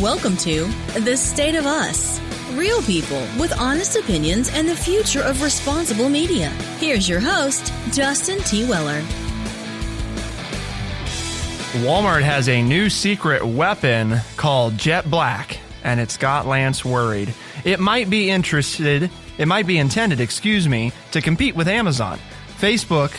Welcome to The State of Us. Real people with honest opinions and the future of responsible media. Here's your host, Justin T. Weller. Walmart has a new secret weapon called Jet Black, and it's got Lance worried. It might be intended, to compete with Amazon. Facebook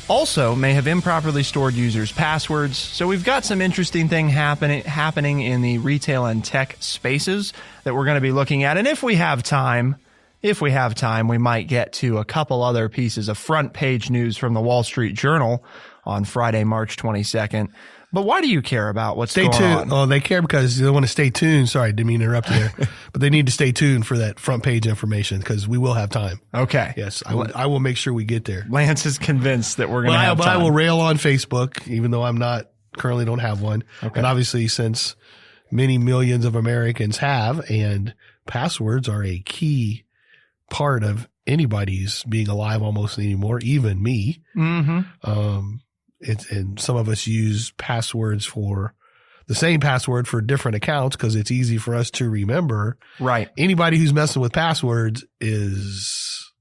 also may have improperly stored users' passwords, so we've got some interesting thing happening in the retail and tech spaces that we're going to be looking at. And if we have time, we might get to a couple other pieces of front page news from the Wall Street Journal on Friday, March 22nd. But why do you care about what's going on? Stay tuned. Oh, they care because they want to stay tuned. Sorry, didn't mean to interrupt you there. But they need to stay tuned for that front page information because we will have time. Okay. Yes, I will make sure we get there. Lance is convinced that we're going to have time. But I will rail on Facebook, even though I'm currently don't have one. Okay. And obviously, since many millions of Americans have, and passwords are a key part of anybody's being alive almost anymore, even me. Mm-hmm. And some of us use passwords for the same password for different accounts because it's easy for us to remember. Right. Anybody who's messing with passwords is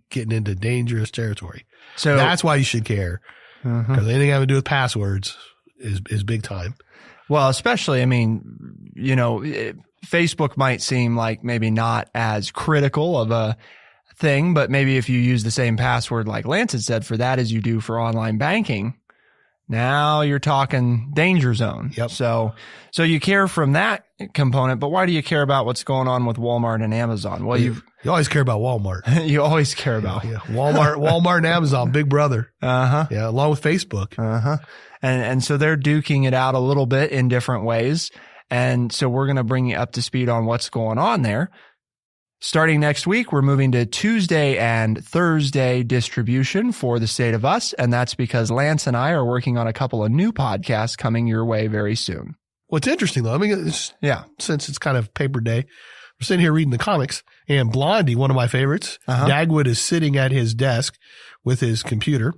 getting into dangerous territory. So that's why you should care, because anything having to do with passwords is big time. Well, especially, Facebook might seem like maybe not as critical of a thing, but maybe if you use the same password like Lance had said for that as you do for online banking, now you're talking danger zone. Yep. So you care from that component, but why do you care about what's going on with Walmart and Amazon? Well, you always care about Walmart. You always care about Walmart and Amazon, big brother. Yeah, along with Facebook. And so they're duking it out a little bit in different ways. And so we're going to bring you up to speed on what's going on there. Starting next week, we're moving to Tuesday and Thursday distribution for The State of Us, and that's because Lance and I are working on a couple of new podcasts coming your way very soon. What's interesting, though, since it's kind of paper day, we're sitting here reading the comics, and Blondie, one of my favorites, Dagwood is sitting at his desk with his computer,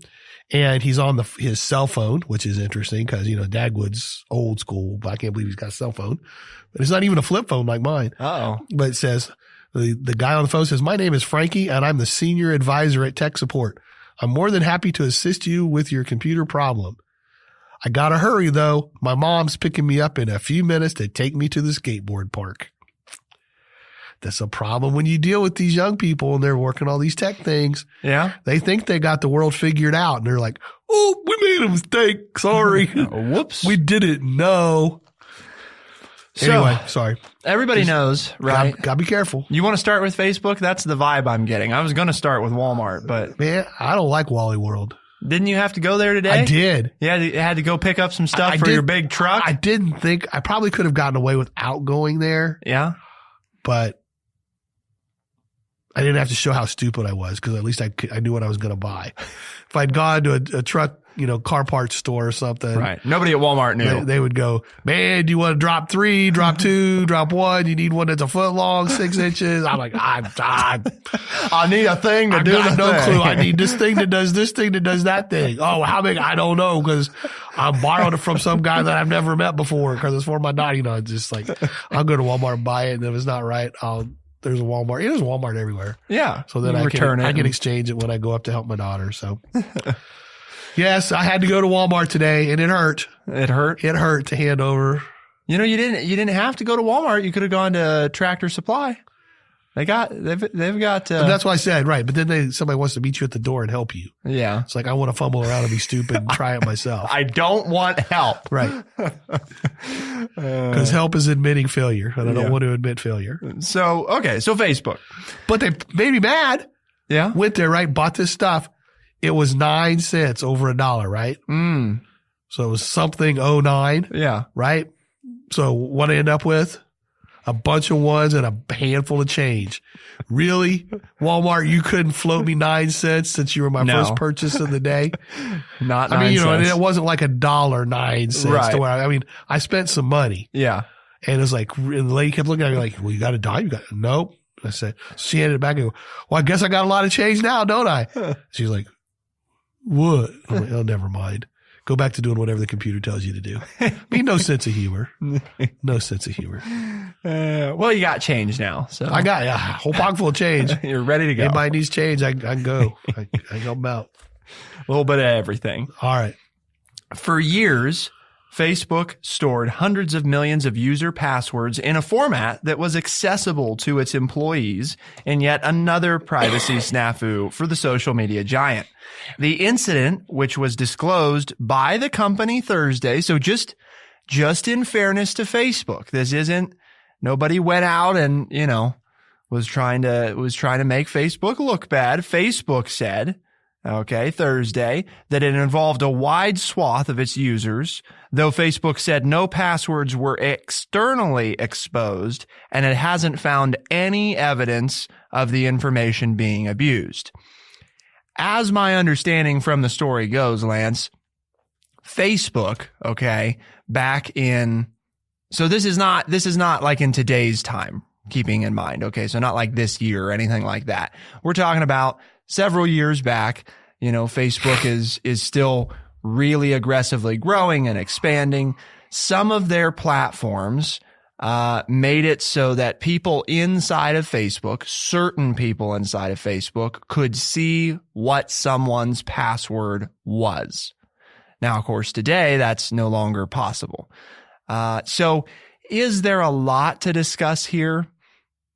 and he's on his cell phone, which is interesting because, Dagwood's old school, but I can't believe he's got a cell phone. But it's not even a flip phone like mine. Uh-oh. But it says... The guy on the phone says, "My name is Frankie, and I'm the senior advisor at Tech Support. I'm more than happy to assist you with your computer problem. I gotta hurry, though. My mom's picking me up in a few minutes to take me to the skateboard park." That's a problem when you deal with these young people and they're working all these tech things. Yeah. They think they got the world figured out, and they're like, "Oh, we made a mistake. Sorry. Whoops. We didn't know." Anyway, sorry. Everybody knows, right? Gotta be careful. You want to start with Facebook? That's the vibe I'm getting. I was going to start with Walmart, but... Man, I don't like Wally World. Didn't you have to go there today? I did. Yeah, you had to go pick up some stuff for your big truck? I didn't think... I probably could have gotten away without going there. Yeah? But I didn't have to show how stupid I was because at least I knew what I was going to buy. If I'd gone to a truck... car parts store or something. Right. Nobody at Walmart knew. They would go, "Man, do you want to drop 3, drop 2, drop 1? You need one that's a foot long, 6 inches." I'm like, I need a thing to do the thing. No clue. I need this thing that does this thing that does that thing. Oh, how big? I don't know because I borrowed it from some guy that I've never met before because it's for my daughter. It's just like, I'll go to Walmart and buy it, and if it's not right, there's a Walmart. There's a Walmart everywhere. Yeah. So then I can exchange it when I go up to help my daughter. So. Yes, I had to go to Walmart today, and it hurt. It hurt? It hurt to hand over. You didn't have to go to Walmart. You could have gone to Tractor Supply. They've got. That's what I said, right? But then somebody wants to meet you at the door and help you. Yeah, it's like I want to fumble around and be stupid and try it myself. I don't want help, right? Because help is admitting failure, and I don't want to admit failure. So Facebook, but they made me mad. Yeah, went there, right? Bought this stuff. It was 9 cents over $1, right? So it was something 09. Yeah. Right? So what I end up with? A bunch of ones and a handful of change. Really? Walmart, you couldn't float me 9 cents since you were my first purchase of the day? Not 9 cents. And it wasn't like $1.09 right. to where, I spent some money. Yeah. And it's like, and the lady kept looking at me like, "Well, you got a dime? Nope." I said, she handed it back and go, "Well, I guess I got a lot of change now, don't I?" She's like, "What?" I'm like, "Oh, never mind." Go back to doing whatever the computer tells you to do. I mean, no sense of humor. No sense of humor. Well, you got change now. So I got a whole pocket full of change. You're ready to go. Anybody needs change, I can go. I help them out. A little bit of everything. All right. For years, Facebook stored hundreds of millions of user passwords in a format that was accessible to its employees, in yet another privacy snafu for the social media giant. The incident, which was disclosed by the company Thursday, so just in fairness to Facebook, this isn't, nobody went out and, was trying to make Facebook look bad. Facebook said, Thursday, that it involved a wide swath of its users, though Facebook said no passwords were externally exposed, and it hasn't found any evidence of the information being abused. As my understanding from the story goes, Lance, Facebook, back in, so this is not like in today's time, keeping in mind, so not like this year or anything like that. We're talking about several years back. Facebook is still really aggressively growing and expanding. Some of their platforms made it so that people inside of Facebook, certain people inside of Facebook, could see what someone's password was. Now, of course, today that's no longer possible. So is there a lot to discuss here?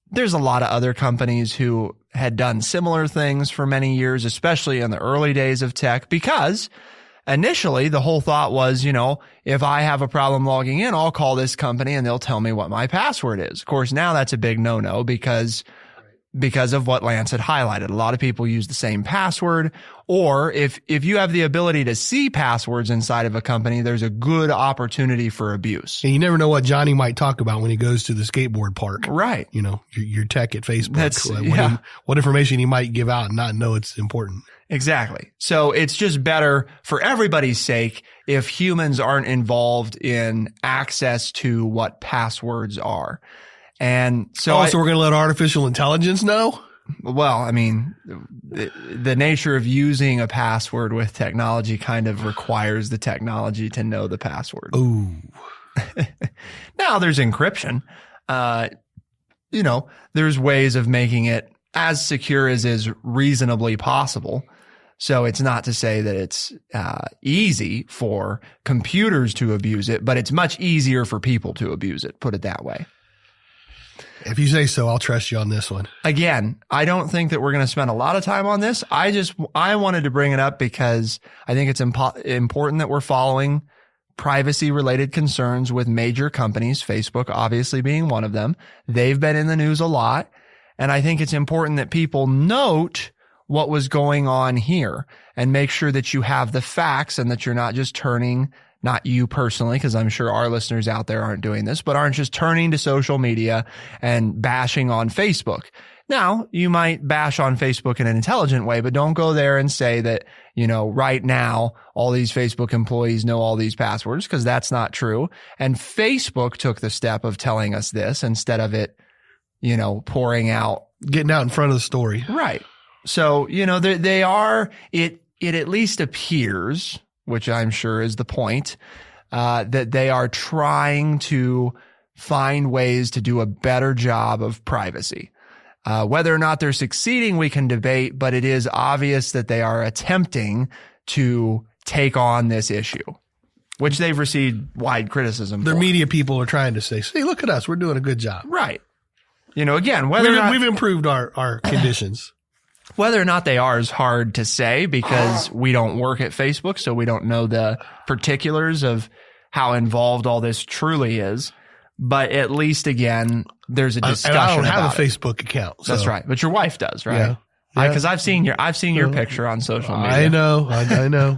There's a lot of other companies who had done similar things for many years, especially in the early days of tech, because initially the whole thought was, if I have a problem logging in, I'll call this company and they'll tell me what my password is. Of course, now that's a big no-no because of what Lance had highlighted. A lot of people use the same password, or if you have the ability to see passwords inside of a company, there's a good opportunity for abuse. And you never know what Johnny might talk about when he goes to the skateboard park. Right. Your tech at Facebook. What information he might give out and not know it's important. Exactly. So it's just better for everybody's sake if humans aren't involved in access to what passwords are. And so so we're going to let artificial intelligence know? Well, I mean, the nature of using a password with technology kind of requires the technology to know the password. Ooh. Now there's encryption. There's ways of making it as secure as is reasonably possible. So it's not to say that it's easy for computers to abuse it, but it's much easier for people to abuse it, put it that way. If you say so, I'll trust you on this one. Again, I don't think that we're going to spend a lot of time on this. I wanted to bring it up because I think it's important that we're following privacy related concerns with major companies, Facebook obviously being one of them. They've been in the news a lot. And I think it's important that people note what was going on here and make sure that you have the facts and that you're not just turning, not you personally, because I'm sure our listeners out there aren't doing this, but aren't just turning to social media and bashing on Facebook. Now, you might bash on Facebook in an intelligent way, but don't go there and say that, right now, all these Facebook employees know all these passwords, because that's not true. And Facebook took the step of telling us this instead of it, pouring out. Getting out in front of the story. Right. So, they are, it at least appears, which I'm sure is the point, that they are trying to find ways to do a better job of privacy. Whether or not they're succeeding, we can debate, but it is obvious that they are attempting to take on this issue, which they've received wide criticism Their for. media people are trying to say, see, look at us. We're doing a good job. Right. Again, we've improved our conditions. Whether or not they are is hard to say because we don't work at Facebook, so we don't know the particulars of how involved all this truly is. But at least, again, there's a discussion about it. I don't have a Facebook account. So. That's right. But your wife does, right? Yeah. Because I've seen your picture on social media. I know.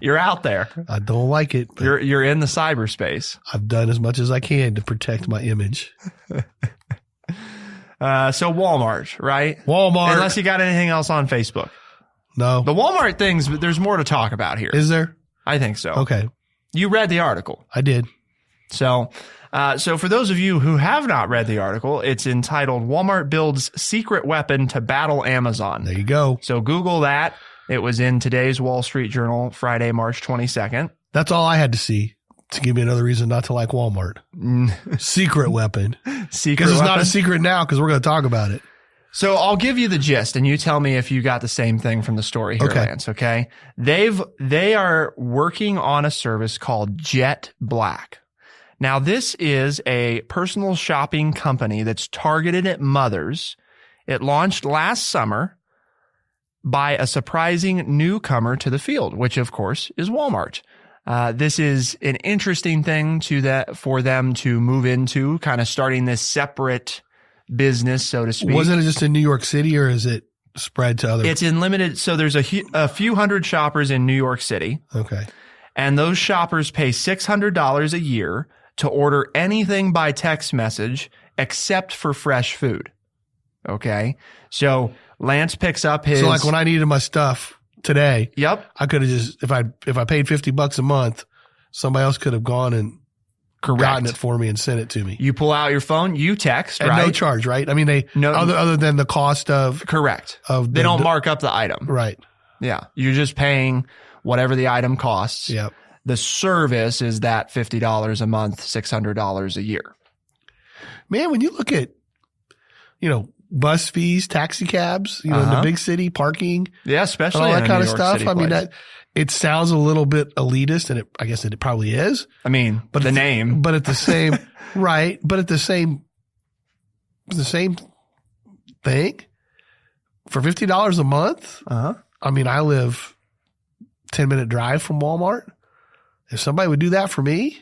You're out there. I don't like it. You're in the cyberspace. I've done as much as I can to protect my image. So Walmart, right? Walmart. Unless you got anything else on Facebook. No. The Walmart things, there's more to talk about here. Is there? I think so. Okay. You read the article. I did. So for those of you who have not read the article, it's entitled Walmart Builds Secret Weapon to Battle Amazon. There you go. So Google that. It was in today's Wall Street Journal, Friday, March 22nd. That's all I had to see to give me another reason not to like Walmart. Secret weapon. Because it's not a secret now because we're going to talk about it. So I'll give you the gist and you tell me if you got the same thing from the story here, Lance, okay? They are working on a service called Jet Black. Now, this is a personal shopping company that's targeted at mothers. It launched last summer by a surprising newcomer to the field, which of course is Walmart. This is an interesting thing for them to move into, kind of starting this separate business, so to speak. Wasn't it just in New York City, or is it spread to other? It's in limited. So there's a few hundred shoppers in New York City. Okay. And those shoppers pay $600 a year to order anything by text message except for fresh food. Okay. So Lance picks up his. So like when I needed my stuff today. Yep. I could have just, if I paid $50 a month, somebody else could have gone and gotten it for me and sent it to me. You pull out your phone, you text, and right? no charge, right? I mean, other than the cost of. Correct. They don't mark up the item. Right. Yeah. You're just paying whatever the item costs. Yep. The service is that $50 a month, $600 a year. Man, when you look at, bus fees, taxi cabs, in the big city, parking. Yeah, especially all that kind of stuff. City I mean, it sounds a little bit elitist, and I guess it probably is. I mean, but the name. But at the same, right. But at the same thing, for $50 a month. I mean, I live 10-minute drive from Walmart. If somebody would do that for me,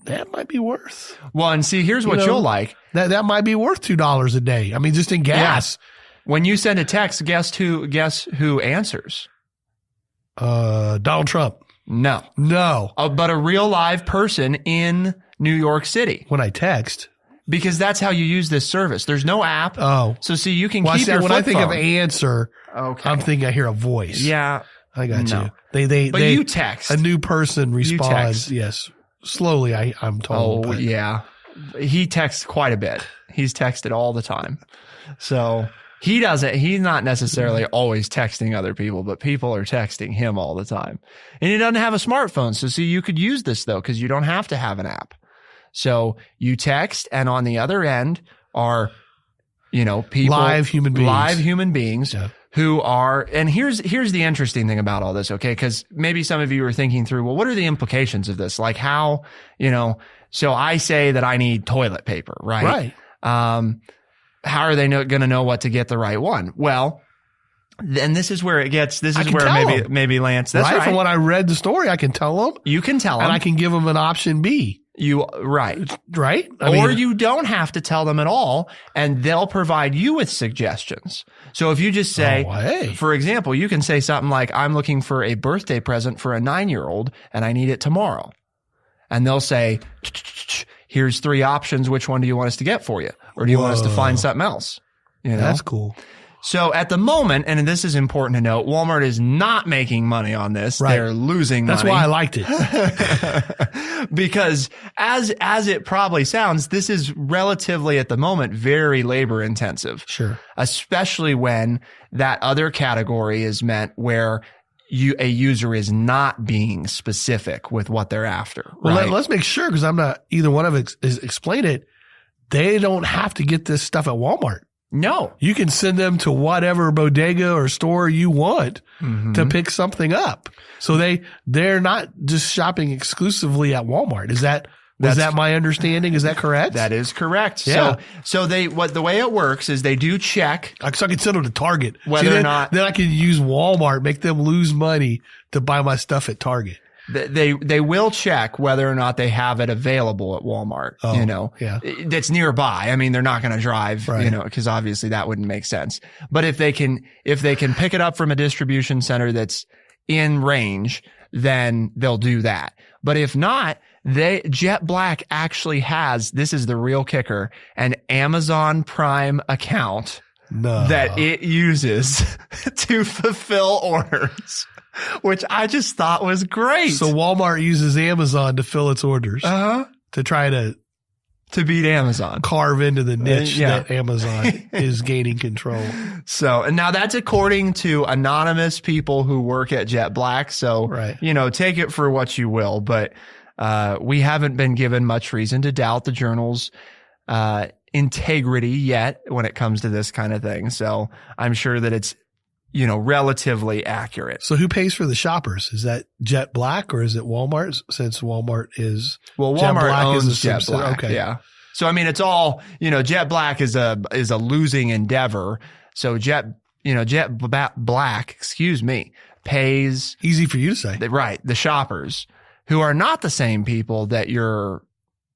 that might be worth. Well, and see, here's what you'll like. That might be worth $2 a day. I mean, just in gas. Yeah. When you send a text, guess who answers? Donald Trump. No. But a real live person in New York City. When I text. Because that's how you use this service. There's no app. Oh. So see, you can keep your when flip I think phone. of answer, I'm thinking I hear a voice. Yeah. I got you. But you text. A new person responds. Yes. Slowly, I'm told. Oh, yeah. He texts quite a bit. He's texted all the time. So he's not necessarily always texting other people, but people are texting him all the time. And he doesn't have a smartphone. So see, you could use this though, because you don't have to have an app. So you text, and on the other end are, people. Live human beings. Yeah. Who are, and here's the interesting thing about all this, okay? Because maybe some of you are thinking through, well, what are the implications of this? Like how, so I say that I need toilet paper, right? Right. How are they going to know what to get the right one? Well, then this is where maybe Lance, that's right. From when I read the story, I can tell them. You can tell them. And I can give them an option B. Right. Or you don't have to tell them at all, and they'll provide you with suggestions. So if you just say, for example, you can say something like, I'm looking for a birthday present for a 9-year-old and I need it tomorrow. And they'll say, here's 3 options. Which one do you want us to get for you? Or do you want us to find something else? That's cool. So at the moment, and this is important to note, Walmart is not making money on this. Right. They're losing money. That's why I liked it. Because as it probably sounds, this is relatively at the moment very labor intensive. Sure. Especially when that other category is meant where a user is not being specific with what they're after. Right? Well, let's make sure, because I'm not either one of it is explain it. They don't have to get this stuff at Walmart. No. You can send them to whatever bodega or store you want to pick something up. So they're not just shopping exclusively at Walmart. Was that my understanding? Is that correct? That is correct. Yeah. So the way it works is they do check. So I can send them to Target. Whether or not. Then I can use Walmart, make them lose money to buy my stuff at Target. They will check whether or not they have it available at Walmart, that's nearby. I mean, they're not going to drive, because obviously that wouldn't make sense. But if they can pick it up from a distribution center that's in range, then they'll do that. But if not, Jet Black actually has, this is the real kicker, an Amazon Prime account that it uses to fulfill orders. Which I just thought was great. So Walmart uses Amazon to fill its orders. To try to to beat Amazon. Carve into the niche Yeah. that Amazon is gaining control. So, and now that's according to anonymous people who work at Jet Black. So, Right. take it for what you will. But we haven't been given much reason to doubt the journal's integrity yet when it comes to this kind of thing. So I'm sure that it's, relatively accurate. So who pays for the shoppers? Is that Jet Black or is it Walmart? Since Walmart is Walmart owns is a Jet Black. Okay. Yeah. So I mean, it's all Jet Black is a losing endeavor. So Jet Black, pays Easy for you to say. the shoppers who are not the same people that you're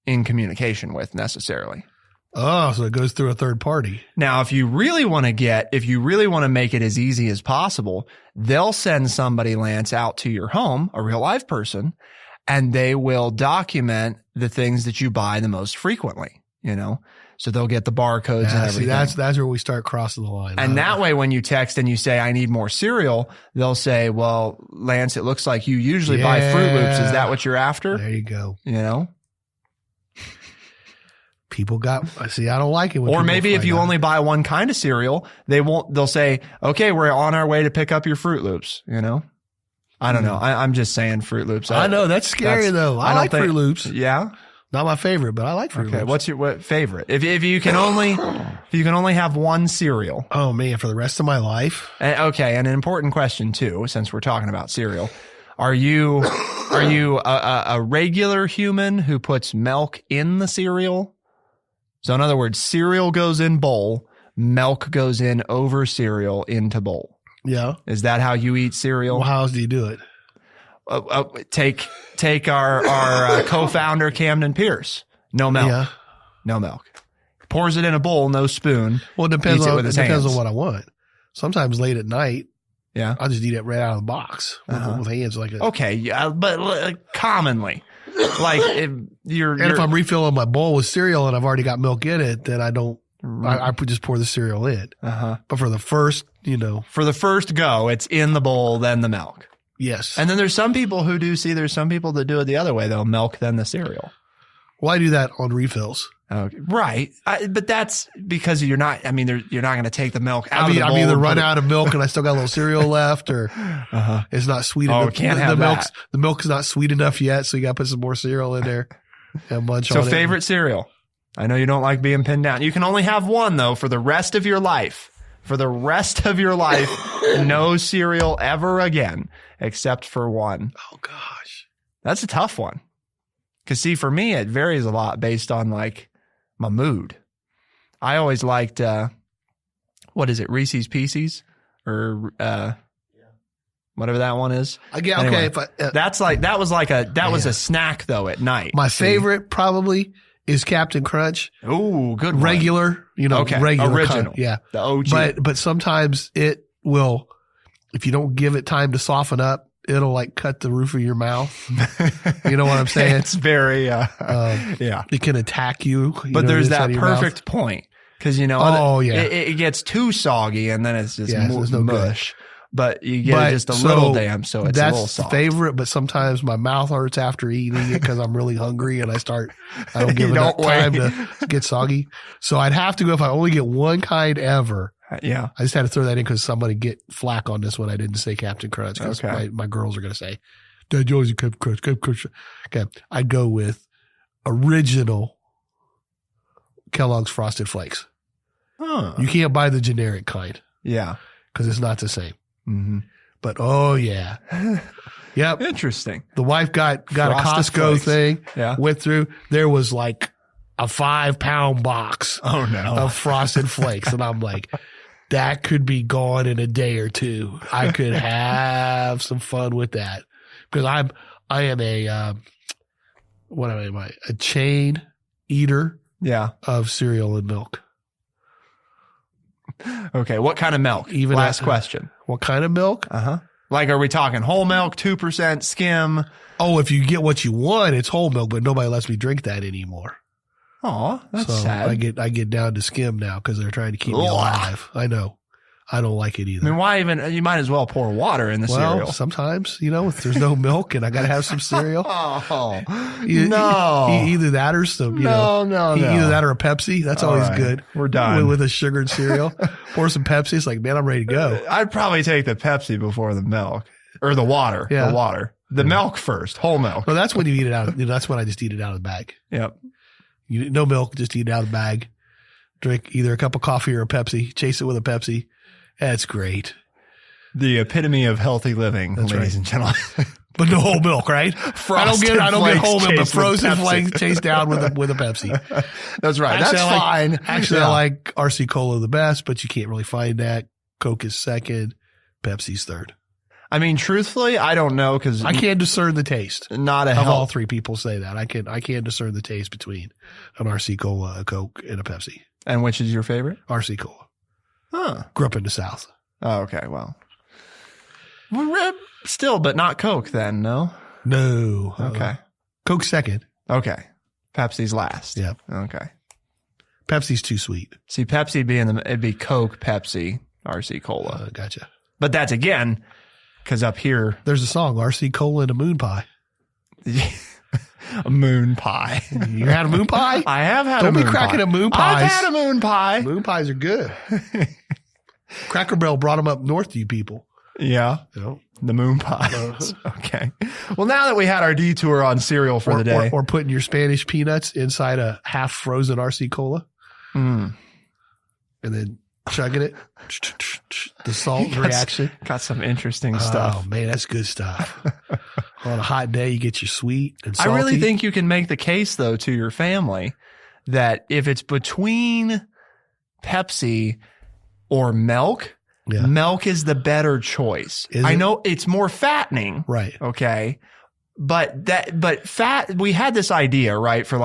in communication with necessarily. Oh, so it goes through a third party. Now, if you really want to make it as easy as possible, they'll send somebody, Lance, out to your home, a real live person, and they will document the things that you buy the most frequently, so they'll get the barcodes and everything. See, that's where we start crossing the line. And that way, when you text and you say, I need more cereal, they'll say, well, Lance, it looks like you usually buy Fruit Loops. Is that what you're after? There you go. People I don't like it. Or maybe if you only buy one kind of cereal, they'll say, okay, we're on our way to pick up your Fruit Loops, I don't know. I'm just saying Fruit Loops. I know that's scary though. I like Fruit Loops. Yeah. Not my favorite, but I like Fruit Loops. Okay. What's your favorite? If you can only have one cereal. Oh man, for the rest of my life. Okay. And an important question too, since we're talking about cereal. Are you a regular human who puts milk in the cereal? So in other words, cereal goes in bowl, milk goes in over cereal into bowl. Yeah. Is that how you eat cereal? Well, how else do you do it? Take our co-founder Camden Pierce. No milk. Yeah. No milk. Pours it in a bowl, no spoon. Well, it depends on what I want. Sometimes late at night, yeah, I'll just eat it right out of the box with hands like a. Okay, yeah, but commonly. Like if I'm refilling my bowl with cereal and I've already got milk in it, then I don't. I just pour the cereal in. But for the first, for the first go, it's in the bowl, then the milk. Yes. And then there's some people who there's some people that do it the other way though, milk then the cereal. Well, I do that on refills. Okay. Right. But that's because you're not going to take the milk out of the bowl. I'm either run out of milk and I still got a little cereal left or it's not sweet enough. Can't have that. The milk's not sweet enough yet. So you got to put some more cereal in there and munch on it. So favorite cereal. I know you don't like being pinned down. You can only have one though for the rest of your life. For the rest of your life, no cereal ever again, except for one. Oh gosh. That's a tough one. Cause see, for me, it varies a lot based on like my mood. I always liked, what is it? Reese's Pieces or, whatever that one is. Anyway, that was a snack though at night. My favorite probably is Captain Crunch. Oh, good one. Regular, regular. Original. Yeah. The OG. But sometimes it will, if you don't give it time to soften up, it'll like cut the roof of your mouth. You know what I'm saying? It's very, it can attack you. But there's that perfect point. Cause it gets too soggy and then it's just no mush. But you get just a little damn, so it's a little soft. That's favorite, but sometimes my mouth hurts after eating it because I'm really hungry and I don't give enough time to get soggy. So I'd have to go if I only get one kind ever. Yeah. I just had to throw that in because somebody get flack on this one. I didn't say Captain Crunch because my girls are going to say, Dad, you always Captain Crunch, Captain Crunch. Okay. I'd go with original Kellogg's Frosted Flakes. Huh. You can't buy the generic kind. Yeah. Because it's not the same. Mm-hmm. But oh yeah. Yep. Interesting. The wife got a Costco thing. Yeah. Went through. There was like a 5-pound box of Frosted Flakes. And I'm like, that could be gone in a day or two. I could have some fun with that. Because I am a chain eater of cereal and milk. Okay. What kind of milk? Last question. What kind of milk? Like, are we talking whole milk, 2% skim? Oh, if you get what you want, it's whole milk, but nobody lets me drink that anymore. Oh, that's so sad. I get down to skim now because they're trying to keep me alive. I know. I don't like it either. I mean, why even? You might as well pour water in the cereal. Sometimes, if there's no milk and I got to have some cereal. No. Either that or some, No. either that or a Pepsi. That's All always right. good. We're done. With a sugared cereal. Pour some Pepsi. It's like, man, I'm ready to go. I'd probably take the Pepsi before the milk or the water. Yeah. The water. The milk first. Whole milk. Well, that's when you eat it out. That's when I just eat it out of the bag. Yep. No milk, just eat it out of the bag. Drink either a cup of coffee or a Pepsi. Chase it with a Pepsi. That's great. The epitome of healthy living, ladies and gentlemen. But no whole milk, right? I don't get whole milk, but frozen flakes chased down with a Pepsi. That's right. Actually, That's fine. Actually, I like RC Cola the best, but you can't really find that. Coke is second. Pepsi's third. I mean, truthfully, I don't know because I can't discern the taste. Not a of hell. all three people say that. I can't discern the taste between an RC Cola, a Coke, and a Pepsi. And which is your favorite? RC Cola. Huh. Grew up in the South. Oh, okay. Well, still, but not Coke then, no? No. Okay. Coke's second. Okay. Pepsi's last. Yep. Okay. Pepsi's too sweet. See, Pepsi it'd be Coke, Pepsi, RC Cola. Gotcha. But that's again, because up here. There's a song, RC Cola and a moon pie. A moon pie. You had a moon pie? I have had a moon pie. Don't be cracking a moon pies. I've had a moon pie. Moon pies are good. Cracker Barrel brought them up north to you people. Yeah. The moon pies. Okay. Well, now that we had our detour on cereal for the day. Or putting your Spanish peanuts inside a half frozen RC Cola. And then chugging it. The salt reaction. Got some interesting stuff. Oh, man, that's good stuff. On a hot day, you get your sweet and salty. I really think you can make the case, though, to your family that if it's between Pepsi or milk, milk is the better choice. I know it's more fattening. Right. Okay. But fat, we had this idea, right? For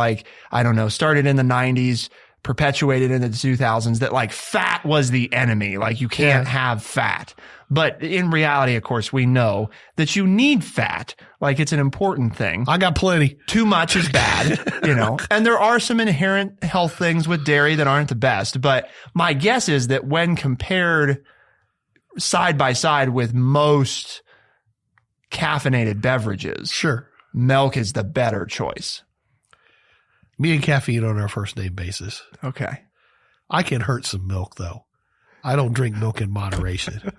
started in the 90s, perpetuated in the 2000s that fat was the enemy. You can't have fat. But in reality, of course, we know that you need fat. It's an important thing. I got plenty. Too much is bad, and there are some inherent health things with dairy that aren't the best. But my guess is that when compared side by side with most caffeinated beverages, sure, milk is the better choice. Me and caffeine on our first name basis. Okay. I can hurt some milk though. I don't drink milk in moderation.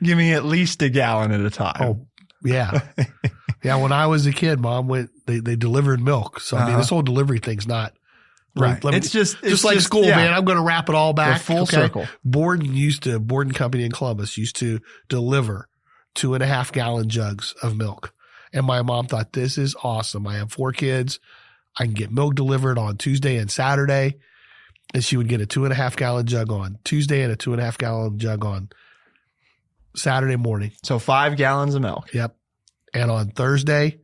Give me at least a gallon at a time. Oh, yeah. Yeah. When I was a kid, Mom they delivered milk. So, I mean, this whole delivery thing's not right. It's just like school, man. I'm going to wrap it all back. Full circle. Borden Company in Columbus used to deliver 2.5 gallon jugs of milk. And my mom thought, this is awesome. I have 4 kids. I can get milk delivered on Tuesday and Saturday. And she would get a 2.5 gallon jug on Tuesday and a 2.5 gallon jug on Saturday morning. So 5 gallons of milk. Yep. And on Thursday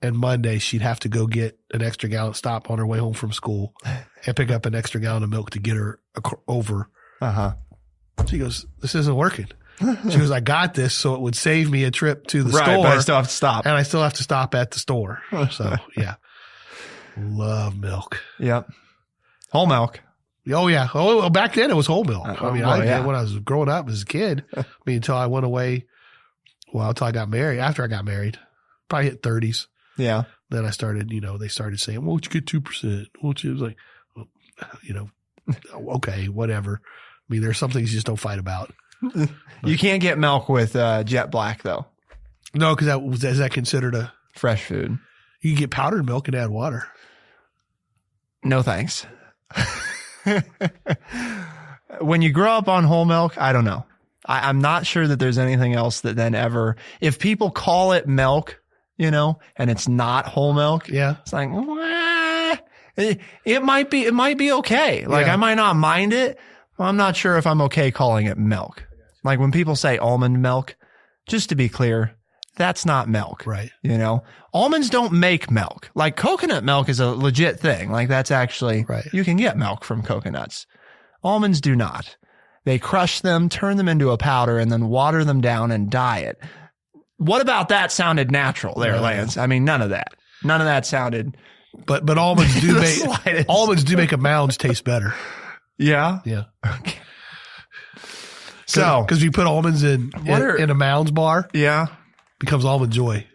and Monday, she'd have to go get an extra gallon, stop on her way home from school and pick up an extra gallon of milk to get her over. She goes, this isn't working. She goes, I got this, so it would save me a trip to the store. But I still have to stop. And I still have to stop at the store. So, yeah. Love milk. Yep. Whole milk. Oh, yeah. Oh, well, back then it was whole milk. When I was growing up as a kid, until I went away, until I got married. After I got married, probably hit 30s. Yeah. Then I started, they started saying, why don't you get 2%? Won't you? It was like, okay, whatever. I mean, there's some things you just don't fight about. You can't get milk with jet black, though. No, because is that considered a fresh food? You can get powdered milk and add water. No, thanks. When you grow up on whole milk, I don't know. I'm not sure that there's anything else that then ever, if people call it milk, and it's not whole milk, it's like, it might be okay. I might not mind it. I'm not sure if I'm okay calling it milk. When people say almond milk, just to be clear, that's not milk. Right. Almonds don't make milk. Coconut milk is a legit thing. That's actually, you can get milk from coconuts. Almonds do not. They crush them, turn them into a powder, and then water them down and dye it. What about that sounded natural there, Lance? I mean, none of that. None of that sounded. But almonds do make a mounds taste better. Yeah. Yeah. Okay. So, because if you put almonds in a Mounds bar, becomes Almond Joy.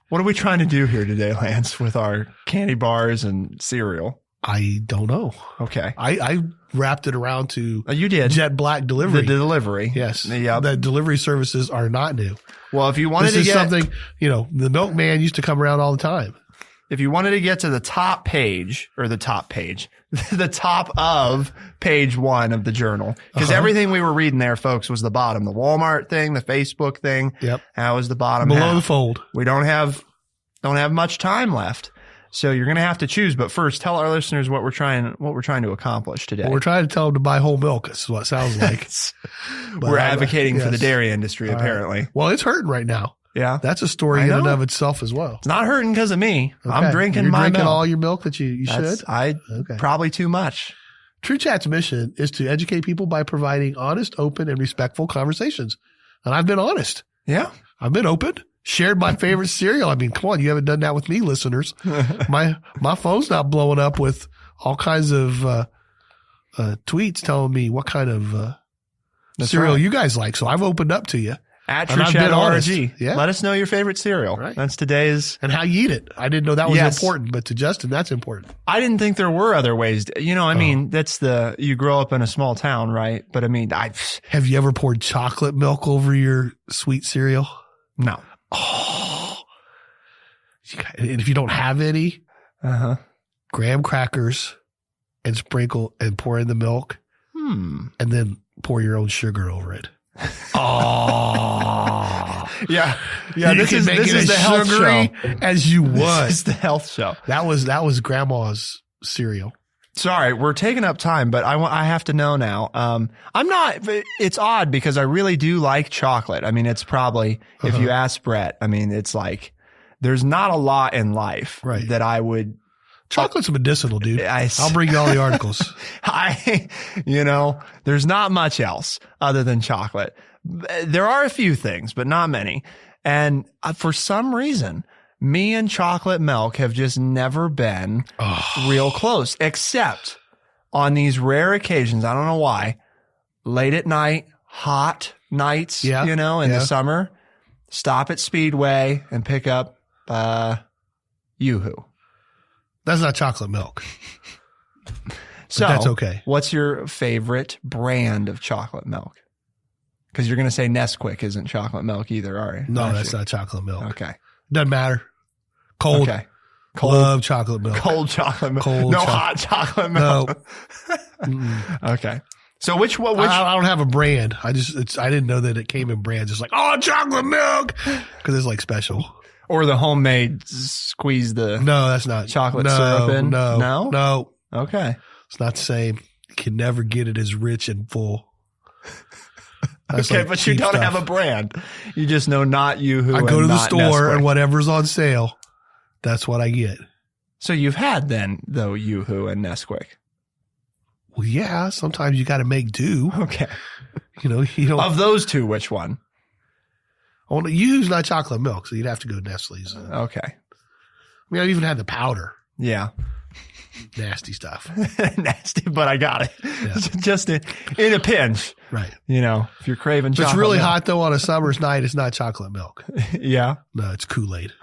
What are we trying to do here today, Lance, with our candy bars and cereal? I don't know. Okay. I wrapped it around to you did. Jet Black delivery. The delivery. Yes. Yeah. The delivery services are not new. Well, if you wanted to get something, the milkman used to come around all the time. If you wanted to get to the top of page 1 of the journal, because everything we were reading there, folks, was the bottom. The Walmart thing, the Facebook thing. Yep. That was the bottom. Below the fold. We don't have much time left. So you're going to have to choose. But first, tell our listeners what we're trying to accomplish today. Well, we're trying to tell them to buy whole milk. This is what it sounds like. We're advocating for the dairy industry, apparently. Right. Well, it's hurting right now. Yeah. That's a story in and of itself as well. It's not hurting because of me. Okay. I'm drinking You're my drinking milk. all your milk that you should? Probably too much. TrueChat's mission is to educate people by providing honest, open, and respectful conversations. And I've been honest. Yeah. I've been open. Shared my favorite cereal. I mean, come on, you haven't done that with me, listeners. My phone's not blowing up with all kinds of tweets telling me what kind of cereal you guys like. So I've opened up to you. At TrueChat.org. Yeah. Let us know your favorite cereal. Right. That's today's. And how you eat it. I didn't know that was important, but to Justin, that's important. I didn't think there were other ways. I mean, that's you grow up in a small town, right? But I mean, have you ever poured chocolate milk over your sweet cereal? No. Oh. And if you don't have any, graham crackers and sprinkle and pour in the milk. And then pour your own sugar over it. Oh, yeah. This is the health show. As you want. This is the health show. That was grandma's cereal. Sorry, we're taking up time, but I have to know now. I'm not. It's odd because I really do like chocolate. I mean, it's probably if you ask Brett. I mean, it's like there's not a lot in life that I would. Chocolate's medicinal, dude. I'll bring you all the articles. There's not much else other than chocolate. There are a few things, but not many. And for some reason, me and chocolate milk have just never been real close, except on these rare occasions. I don't know why. Late at night, hot nights, in the summer, stop at Speedway and pick up Yoo-Hoo. That's not chocolate milk. So that's okay. What's your favorite brand of chocolate milk? Because you're going to say Nesquik isn't chocolate milk either, are you? No, that's not chocolate milk. Okay. Doesn't matter. Cold. Okay. Love chocolate milk. Cold chocolate milk. Hot chocolate milk. No. Okay. So which one? I don't have a brand. I didn't know that it came in brands. It's like, chocolate milk. Because it's like special. Or the homemade squeeze the no, that's not chocolate syrup in. No. Okay. It's not the same. You can never get it as rich and full. Okay, like but you don't have a brand. You just know not Yoo-Hoo. I go to the store and whatever's on sale, that's what I get. So you've had then, though, Yoo-Hoo and Nesquik. Well, yeah. Sometimes you got to make do. Okay. You don't. Of those two, which one? Yoo-Hoo's not chocolate milk, so you'd have to go Nestle's. Okay. I mean, I even had the powder. Yeah. Nasty stuff. Nasty, but I got it. Yeah. Just in a pinch. Right. If you're craving chocolate. It's really milk. hot, though, on a summer's night. It's not chocolate milk. Yeah. No, it's Kool-Aid.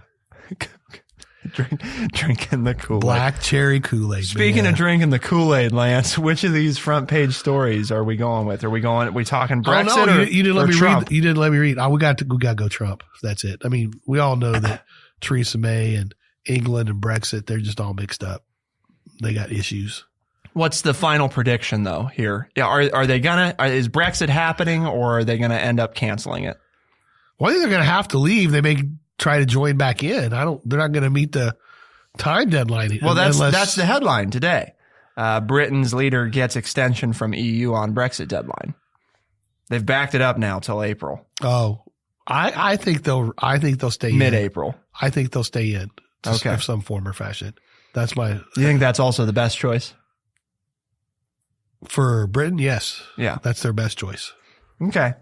Drinking the Kool-Aid. Black cherry Kool-Aid. Speaking of drinking the Kool-Aid, Lance, which of these front page stories are we going with? Are we talking Brexit or you didn't let me Trump? read. You didn't let me read. We got to go Trump. That's it. I mean, we all know that Theresa May and England and Brexit, they're just all mixed up. They got issues. What's the final prediction though here? Yeah, are they is Brexit happening or are they gonna end up canceling it? Well, I think they're gonna have to leave. They may try to join back in. They're not gonna meet the time deadline. Well, that's the headline today. Britain's leader gets extension from EU on Brexit deadline. They've backed it up now till April. Oh, I think they'll stay in. Mid-April. I think they'll stay in. Of some form or fashion. That's my. You think that's also the best choice? For Britain, yes. Yeah. That's their best choice. Okay.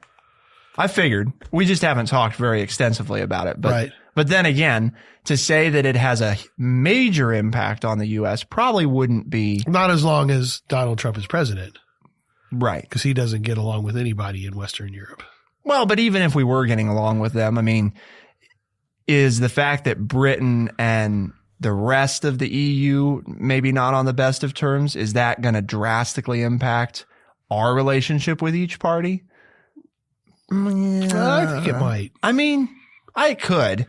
I figured. We just haven't talked very extensively about it. But But then again, to say that it has a major impact on the U.S. probably wouldn't be. Not as long as Donald Trump is president. Right. Because he doesn't get along with anybody in Western Europe. Well, but even if we were getting along with them, I mean, is the fact that Britain and the rest of the EU maybe not on the best of terms, is that going to drastically impact our relationship with each party? I think it might. I mean, I could,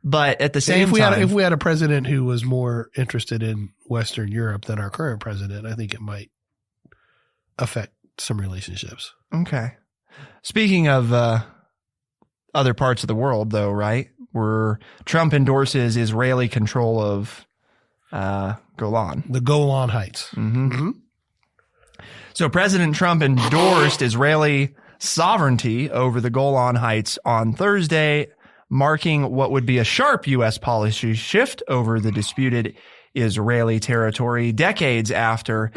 but at the same time, if we had a president who was more interested in Western Europe than our current president, I think it might affect some relationships. Okay. Speaking of other parts of the world, though, right? Where Trump endorses Israeli control of Golan. The Golan Heights. Mm-hmm. Mm-hmm. So President Trump endorsed Israeli sovereignty over the Golan Heights on Thursday, marking what would be a sharp U.S. policy shift over the disputed Israeli territory decades after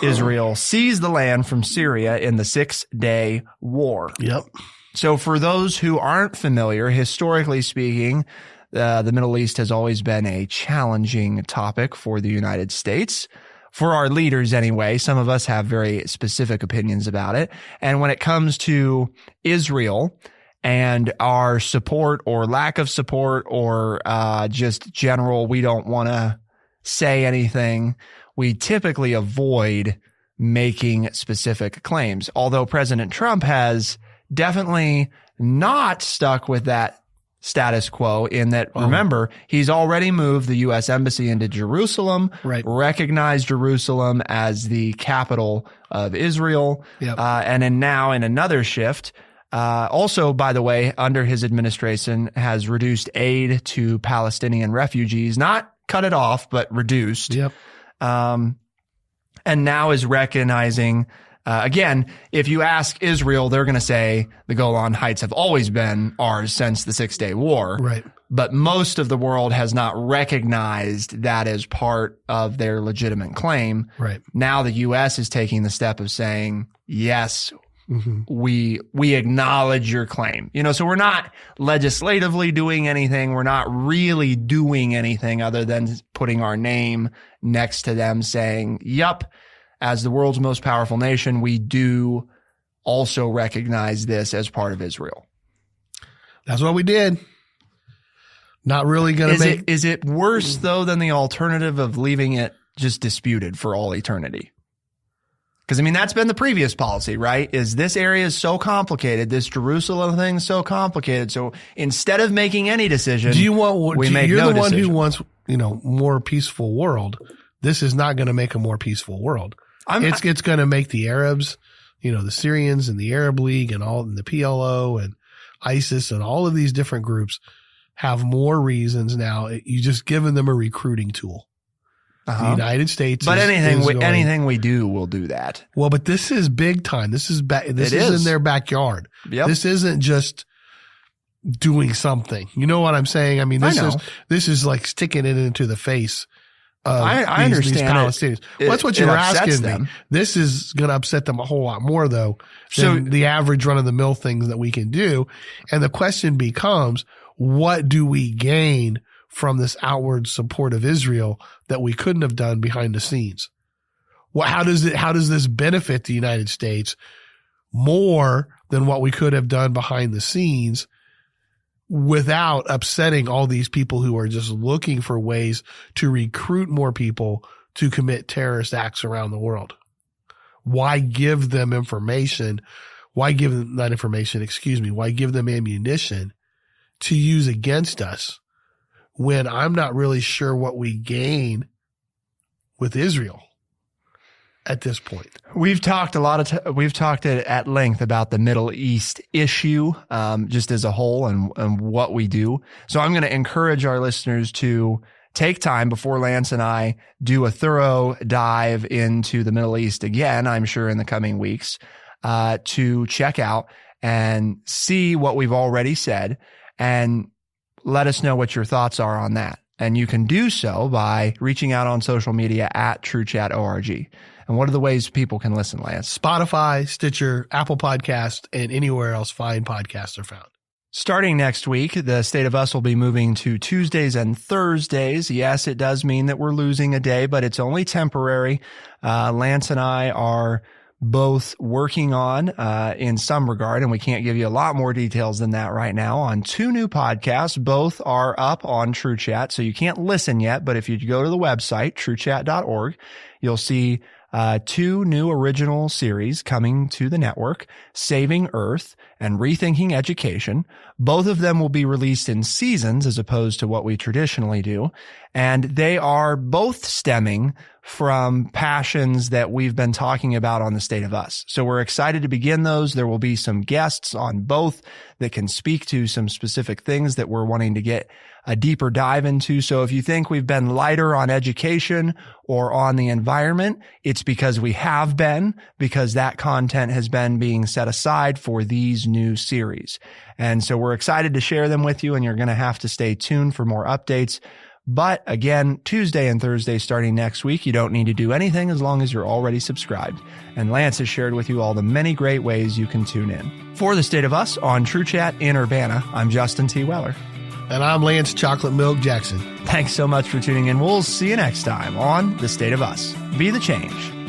Israel seized the land from Syria in the 6-day war. Yep. So for those who aren't familiar, historically speaking, the Middle East has always been a challenging topic for the United States. For our leaders anyway, some of us have very specific opinions about it. And when it comes to Israel and our support or lack of support or just general, we don't want to say anything, we typically avoid making specific claims. Although President Trump has definitely not stuck with that status quo in that, remember, he's already moved the U.S. Embassy into Jerusalem, right, recognized Jerusalem as the capital of Israel, yep, and then now in another shift, also, by the way, under his administration has reduced aid to Palestinian refugees, not cut it off, but reduced. Yep. And now is recognizing, again, if you ask Israel, they're going to say the Golan Heights have always been ours since the 6-day war. Right. But most of the world has not recognized that as part of their legitimate claim. Right. Now the U.S. is taking the step of saying, yes, mm-hmm, we acknowledge your claim. You know, so we're not legislatively doing anything. We're not really doing anything other than putting our name next to them saying, yup, as the world's most powerful nation, we do also recognize this as part of Israel. That's what we did. Not really going to make. Is it worse, though, than the alternative of leaving it just disputed for all eternity? Because, I mean, that's been the previous policy, right? Is this area is so complicated, this Jerusalem thing is so complicated. So instead of making any decision, you're the one who wants, more peaceful world. This is not going to make a more peaceful world. It's going to make the Arabs, the Syrians and the Arab League and the PLO and ISIS and all of these different groups have more reasons now. You just given them a recruiting tool. The United States, but anything we do will do that. Well, but this is big time. This is in their backyard. Yep. This isn't just doing something. You know what I'm saying? I mean, this is like sticking it into the face. I understand these Palestinians. Well, that's what you're asking me. This is going to upset them a whole lot more, though, than the average run-of-the-mill things that we can do. And the question becomes, what do we gain from this outward support of Israel that we couldn't have done behind the scenes? Well, how does this benefit the United States more than what we could have done behind the scenes without upsetting all these people who are just looking for ways to recruit more people to commit terrorist acts around the world? Why give them information? Why give them that information? Why give them ammunition to use against us when I'm not really sure what we gain with Israel at this point? We've talked we've talked at length about the Middle East issue, just as a whole and what we do. So I'm going to encourage our listeners to take time before Lance and I do a thorough dive into the Middle East again, I'm sure in the coming weeks, to check out and see what we've already said and let us know what your thoughts are on that. And you can do so by reaching out on social media at TrueChat.org. And what are the ways people can listen, Lance? Spotify, Stitcher, Apple Podcasts, and anywhere else fine podcasts are found. Starting next week, the State of Us will be moving to Tuesdays and Thursdays. Yes, it does mean that we're losing a day, but it's only temporary. Lance and I are both working on, in some regard, and we can't give you a lot more details than that right now, on 2 new podcasts. Both are up on TrueChat, so you can't listen yet, but if you go to the website, truechat.org, you'll see 2 new original series coming to the network, Saving Earth and Rethinking Education. Both of them will be released in seasons as opposed to what we traditionally do. And they are both stemming from passions that we've been talking about on the State of Us. So we're excited to begin those. There will be some guests on both that can speak to some specific things that we're wanting to get a deeper dive into. So if you think we've been lighter on education or on the environment, it's because we have been, because that content has been being set aside for these new series. And so we're excited to share them with you, and you're going to have to stay tuned for more updates. But again, Tuesday and Thursday starting next week, you don't need to do anything as long as you're already subscribed. And Lance has shared with you all the many great ways you can tune in. For the State of Us on TrueChat in Urbana, I'm Justin T. Weller. And I'm Lance Chocolate Milk Jackson. Thanks so much for tuning in. We'll see you next time on The State of Us. Be the change.